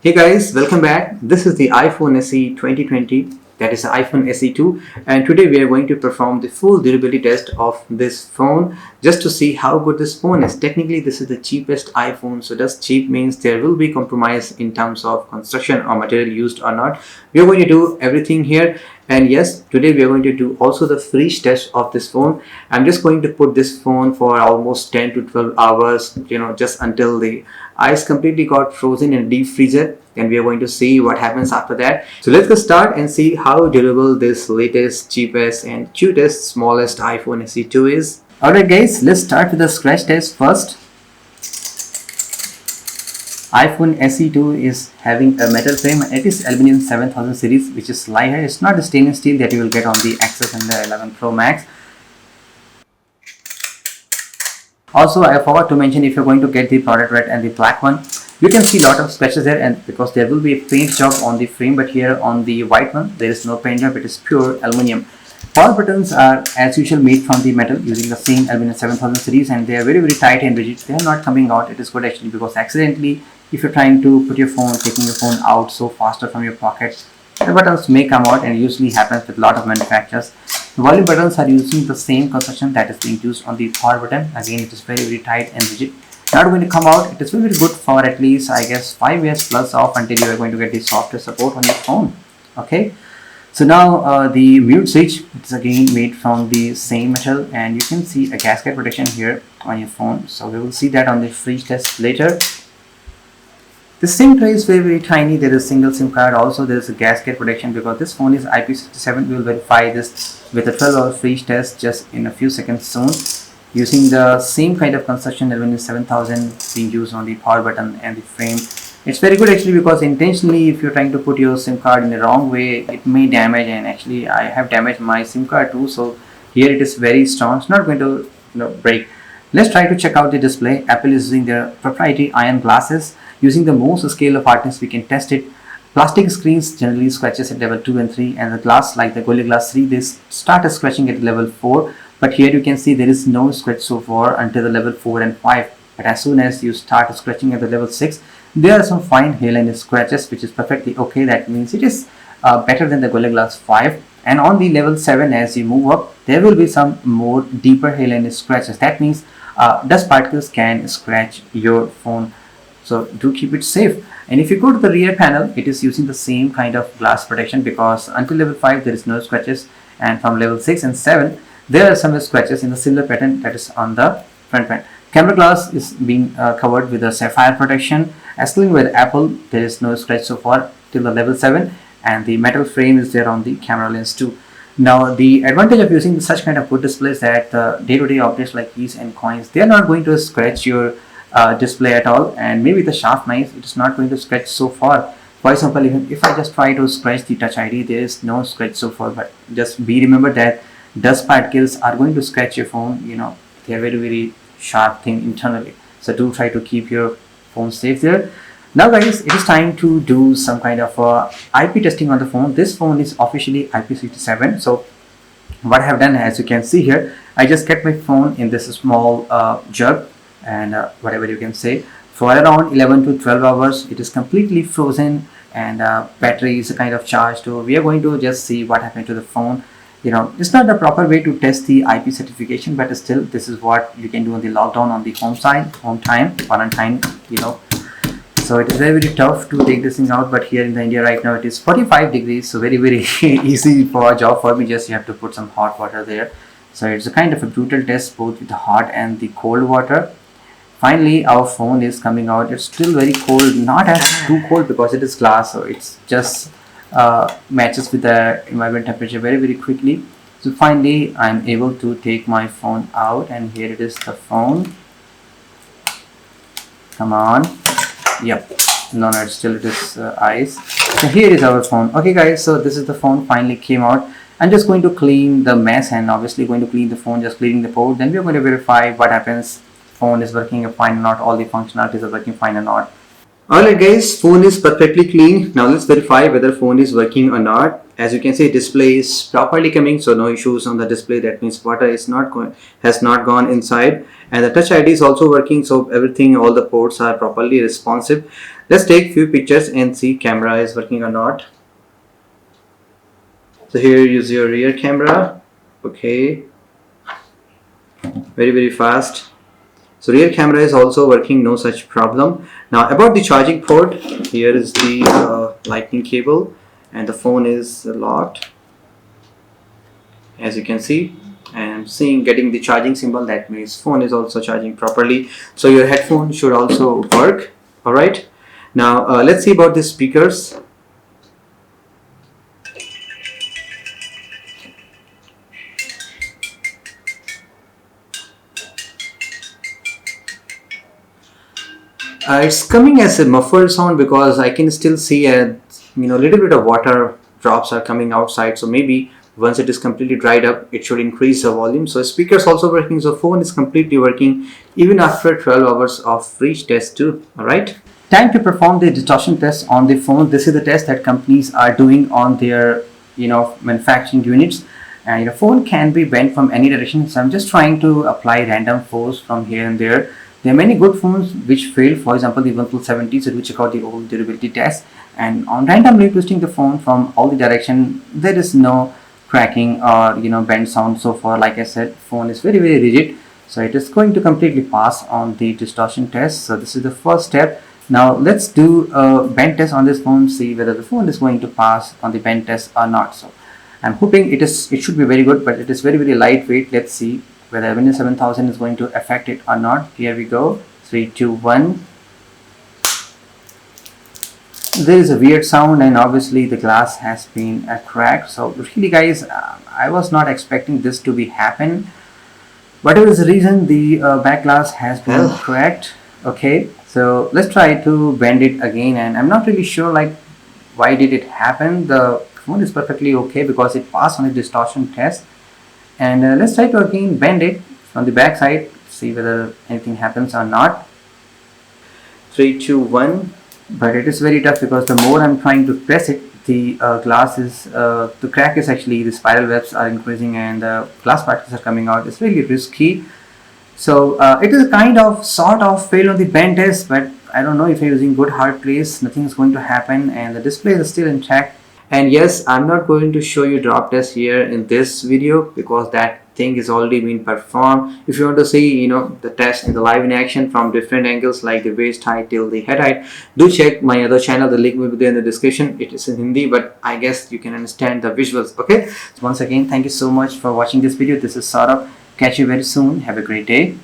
Hey guys, welcome back. This is the iPhone SE 2020, that is the iPhone SE 2, and today we are going to perform the full durability test of this phone just to see how good this phone is. Technically, this is the cheapest iPhone, so does cheap means there will be compromise in terms of construction or material used or not. We are going to do everything here, and yes, today we are going to do also the freeze test of this phone. I'm just going to put this phone for almost 10 to 12 hours, just until the ice completely got frozen in a deep freezer, and we are going to see what happens after that. So let's get start and see how durable this latest, cheapest and cutest, smallest iPhone SE 2 is. Alright guys, let's start with the scratch test first. iPhone SE 2 is having a metal frame. It is aluminum 7000 series, which is lighter. It's not the stainless steel that you will get on the XS and the 11 Pro Max. Also, I forgot to mention, if you're going to get the product red and the black one, you can see a lot of scratches there, and because there will be a paint job on the frame, but here on the white one there is no paint job. It is pure aluminum. Power buttons are as usual made from the metal using the same aluminum 7000 series, and they are very tight and rigid. They are not coming out. It is good actually, because accidentally, if you're trying to put your phone, taking your phone out so faster from your pocket, the buttons may come out, and it usually happens with a lot of manufacturers. The volume buttons are using the same construction that is being used on the power button. Again, it is very tight and rigid. Not going to come out. It is very good for at least, I guess, 5 years plus off, until you are going to get the software support on your phone. Okay. So now the mute switch, it's again made from the same metal, and you can see a gasket protection here on your phone. So we will see that on the freeze test later. The SIM tray is very tiny. There is single SIM card. Also, there is a gasket protection because this phone is IP67. We will verify this with a 12-hour freeze test just in a few seconds soon, using the same kind of construction aluminum 7000 being used on the power button and the frame. It's very good actually, because intentionally, if you're trying to put your SIM card in the wrong way, it may damage, and actually I have damaged my SIM card too. So here it is very strong. It's not going to break. Let's try to check out the display. Apple is using their proprietary iron glasses. Using the Mohs scale of hardness, we can test it. Plastic screens generally scratches at level 2 and 3, and the glass, like the Gorilla Glass 3, they start scratching at level 4. But here you can see there is no scratch so far until the level 4 and 5. But as soon as you start scratching at the level 6, there are some fine hairline scratches, which is perfectly okay. That means it is better than the Gorilla Glass 5. And on the level 7, as you move up, there will be some more deeper hairline scratches. That means dust particles can scratch your phone. So do keep it safe. And if you go to the rear panel, it is using the same kind of glass protection, because until level 5 there is no scratches, and from level 6 and 7 there are some scratches in the similar pattern that is on the front panel. Camera glass is being covered with a sapphire protection. As linked with Apple, there is no scratch so far till the level 7, and the metal frame is there on the camera lens too. Now, the advantage of using such kind of good displays, that day-to-day objects like keys and coins, they are not going to scratch your display at all, and maybe the sharp knife, it is not going to scratch so far. For example, even if I just try to scratch the Touch ID, there is no scratch so far. But just be remember that dust particles are going to scratch your phone. They are very sharp thing internally. So do try to keep your phone safe there. Now guys, it is time to do some kind of IP testing on the phone. This phone is officially IP67. So what I have done, as you can see here, I just kept my phone in this small jug, and whatever you can say, for around 11 to 12 hours. It is completely frozen, and battery is kind of charged. So we are going to just see what happened to the phone. It's not the proper way to test the IP certification, but still this is what you can do on the lockdown, on the home time, quarantine. So it is very tough to take this thing out. But here in the India right now, it is 45 degrees, so very easy for a job for me. Just you have to put some hot water there. So it's a kind of a brutal test, both with the hot and the cold water. Finally, our phone is coming out. It's still very cold, not as too cold because it is glass, so it's just matches with the environment temperature very quickly. So finally, I'm able to take my phone out, and here it is, the phone. Come on. Yep. No, it's still, it is ice. So here is our phone. Okay guys, so this is the phone, finally came out. I'm just going to clean the mess, and obviously going to clean the phone, just cleaning the port. Then we're going to verify what happens. Phone is working fine or not, all the functionalities are working fine or not. Alright guys, phone is perfectly clean. Now let's verify whether phone is working or not. As you can see, display is properly coming, so no issues on the display. That means water is has not gone inside, and the Touch ID is also working, so everything, all the ports are properly responsive. Let's take few pictures and see camera is working or not. So here is your rear camera. Okay, very fast. So rear camera is also working, no such problem. Now about the charging port, here is the lightning cable, and the phone is locked, as you can see. And I'm seeing getting the charging symbol, that means phone is also charging properly. So your headphone should also work. All right. Now let's see about the speakers. It's coming as a muffled sound because I can still see a little bit of water drops are coming outside. So maybe once it is completely dried up, it should increase the volume. So speakers also working. So phone is completely working even after 12 hours of reach test too. All right. Time to perform the distortion test on the phone. This is the test that companies are doing on their manufacturing units. And your phone can be bent from any direction. So I'm just trying to apply random force from here and there. There are many good phones which fail. For example, the OnePlus 70. So do check out the old durability test. And on randomly twisting the phone from all the direction, there is no cracking or bend sound so far. Like I said, phone is very rigid. So it is going to completely pass on the distortion test. So this is the first step. Now let's do a bend test on this phone. See whether the phone is going to pass on the bend test or not. So I'm hoping it should be very good, but it is very lightweight. Let's see whether Windows 7000 is going to affect it or not. Here we go. 3, 2, 1. There is a weird sound, and obviously the glass has been cracked. So really guys, I was not expecting this to be happen. Whatever is the reason, the back glass has been cracked. Okay, so let's try to bend it again, and I'm not really sure like why did it happen. The phone is perfectly okay because it passed on the distortion test. And let's try to again bend it from the back side, see whether anything happens or not. 3, 2, 1. But it is very tough because the more I'm trying to press it, the glass is the crack is actually, the spiral webs are increasing and the glass particles are coming out. It's really risky. So it is a kind of sort of fail on the bend test, but I don't know if you're using good hard place, nothing is going to happen, and the display is still intact. And yes, I'm not going to show you drop test here in this video because that thing is already been performed. If you want to see the test in the live in action from different angles like the waist height till the head height, do check my other channel. The link will be there in the description. It is in Hindi, but I guess you can understand the visuals. Okay, so once again, thank you so much for watching this video. This is Saurabh. Catch you very soon. Have a great day.